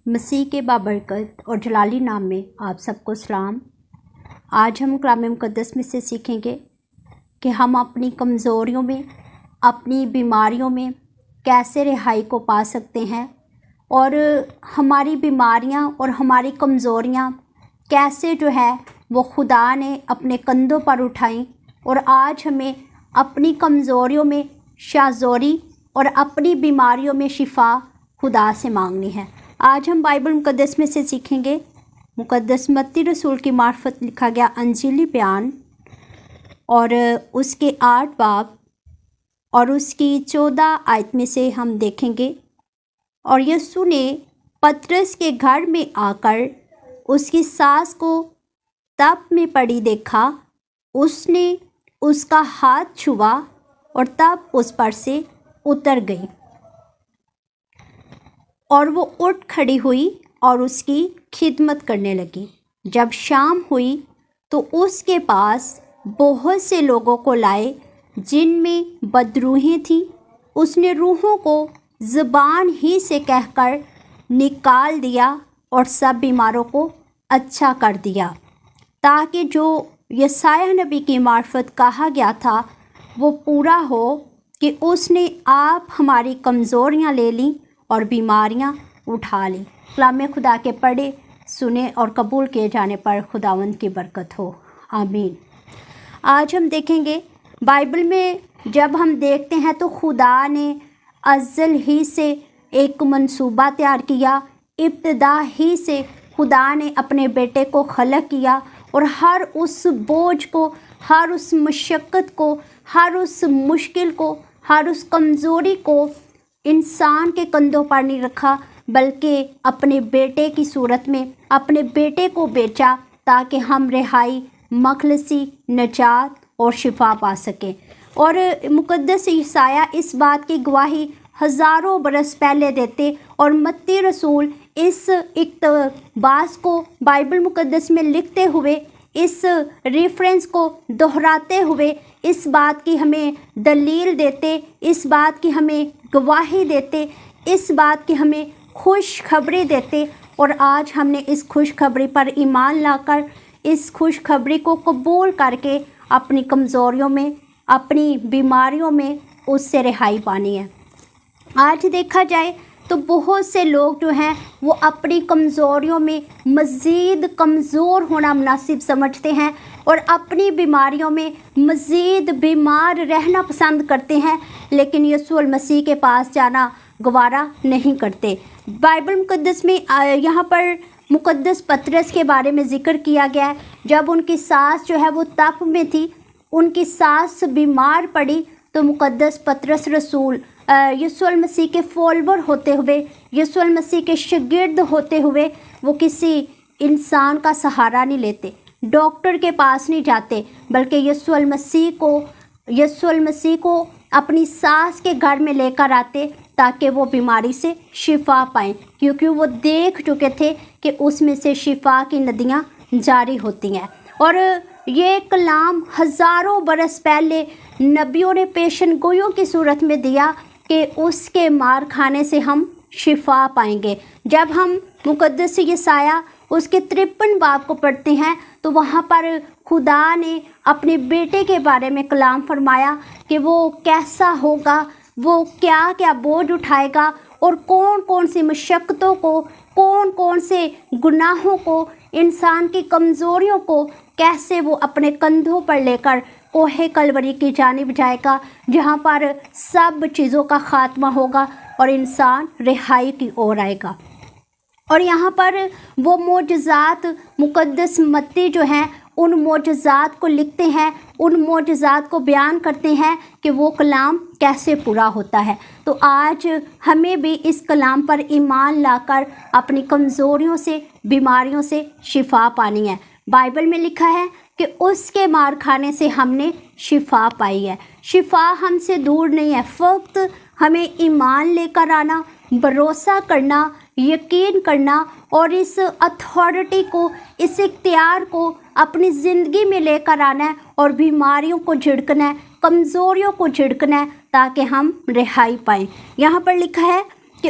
مسیح کے بابرکت اور جلالی نام میں آپ سب کو سلام۔ آج ہم کلام مقدس میں سے سیکھیں گے کہ ہم اپنی کمزوریوں میں، اپنی بیماریوں میں کیسے رہائی کو پا سکتے ہیں، اور ہماری بیماریاں اور ہماری کمزوریاں کیسے وہ خدا نے اپنے کندھوں پر اٹھائیں، اور آج ہمیں اپنی کمزوریوں میں شازوری اور اپنی بیماریوں میں شفا خدا سے مانگنی ہے۔ آج ہم بائبل مقدس میں سے سیکھیں گے مقدس متی رسول کی معرفت لکھا گیا انجیلی بیان، اور اس کے 8 باب اور اس کی 14 آیت میں سے ہم دیکھیں گے۔ اور یسوع نے پترس کے گھر میں آ کر اس کی ساس کو تپ میں پڑی دیکھا، اس نے اس کا ہاتھ چھوا اور تب اس پر سے اتر گئی، اور وہ اٹھ کھڑی ہوئی اور اس کی خدمت کرنے لگی۔ جب شام ہوئی تو اس کے پاس بہت سے لوگوں کو لائے جن میں بدروحیں تھیں۔ اس نے روحوں کو زبان ہی سے کہہ کر نکال دیا اور سب بیماروں کو اچھا کر دیا، تاکہ جو یسایہ نبی کی معرفت کہا گیا تھا وہ پورا ہو کہ اس نے آپ ہماری کمزوریاں لے لیں اور بیماریاں اٹھا لیں۔ کلام خدا کے پڑھے، سنے اور قبول کیے جانے پر خداوند کی برکت ہو، آمین۔ آج ہم دیکھیں گے بائبل میں جب ہم دیکھتے ہیں تو خدا نے ازل ہی سے ایک منصوبہ تیار کیا، ابتدا ہی سے خدا نے اپنے بیٹے کو خلق کیا، اور ہر اس بوجھ کو، ہر اس مشقت کو، ہر اس مشکل کو، ہر اس کمزوری کو انسان کے کندھوں پر نہیں رکھا، بلکہ اپنے بیٹے کی صورت میں اپنے بیٹے کو بیچا تاکہ ہم رہائی، مخلصی، نجات اور شفا پا سکیں۔ اور مقدس یسایہ اس بات کی گواہی ہزاروں برس پہلے دیتے، اور متی رسول اس اقتباس کو بائبل مقدس میں لکھتے ہوئے، اس ریفرنس کو دہراتے ہوئے اس بات کی ہمیں دلیل دیتے، اس بات کی ہمیں گواہی دیتے، اس بات کی ہمیں خوشخبری دیتے۔ اور آج ہم نے اس خوشخبری پر ایمان لا کر، اس خوشخبری کو قبول کر کے اپنی کمزوریوں میں، اپنی بیماریوں میں اس سے رہائی پانی ہے۔ آج دیکھا جائے تو بہت سے لوگ وہ اپنی کمزوریوں میں مزید کمزور ہونا مناسب سمجھتے ہیں، اور اپنی بیماریوں میں مزید بیمار رہنا پسند کرتے ہیں، لیکن یسوع المسیح کے پاس جانا گوارا نہیں کرتے۔ بائبل مقدس میں یہاں پر مقدس پترس کے بارے میں ذکر کیا گیا ہے۔ جب ان کی ساس وہ تپ میں تھی، ان کی ساس بیمار پڑی، تو مقدس پترس رسول یسوع المسیح کے فالوور ہوتے ہوئے، یسوع المسیح کے شاگرد ہوتے ہوئے، وہ کسی انسان کا سہارا نہیں لیتے، ڈاکٹر کے پاس نہیں جاتے، بلکہ یسوع المسیح کو اپنی ساس کے گھر میں لے کر آتے تاکہ وہ بیماری سے شفا پائیں، کیونکہ وہ دیکھ چکے تھے کہ اس میں سے شفا کی ندیاں جاری ہوتی ہیں۔ اور یہ کلام ہزاروں برس پہلے نبیوں نے پیشن گوئیوں کی صورت میں دیا کہ اس کے مار کھانے سے ہم شفا پائیں گے۔ جب ہم مقدس یسایہ اس کے 53 باب کو پڑھتے ہیں تو وہاں پر خدا نے اپنے بیٹے کے بارے میں کلام فرمایا کہ وہ کیسا ہوگا، وہ کیا کیا بوجھ اٹھائے گا، اور کون کون سی مشقتوں کو، کون کون سے گناہوں کو، انسان کی کمزوریوں کو کیسے وہ اپنے کندھوں پر لے کر کوہ کلوری کی جانب جائے گا، جہاں پر سب چیزوں کا خاتمہ ہوگا اور انسان رہائی کی اور آئے گا۔ اور یہاں پر وہ معجزات مقدس متی ان معجزات کو لکھتے ہیں، ان معجزات کو بیان کرتے ہیں کہ وہ کلام کیسے پورا ہوتا ہے۔ تو آج ہمیں بھی اس کلام پر ایمان لا کر اپنی کمزوریوں سے، بیماریوں سے شفا پانی ہے۔ بائبل میں لکھا ہے کہ اس کے مار کھانے سے ہم نے شفا پائی ہے۔ شفا ہم سے دور نہیں ہے، فقط ہمیں ایمان لے کر آنا، بھروسہ کرنا، یقین کرنا، اور اس اتھارٹی کو، اس اختیار کو اپنی زندگی میں لے کر آنا ہے، اور بیماریوں کو جھڑکنا ہے، کمزوریوں کو جھڑکنا ہے، تاکہ ہم رہائی پائیں۔ یہاں پر لکھا ہے کہ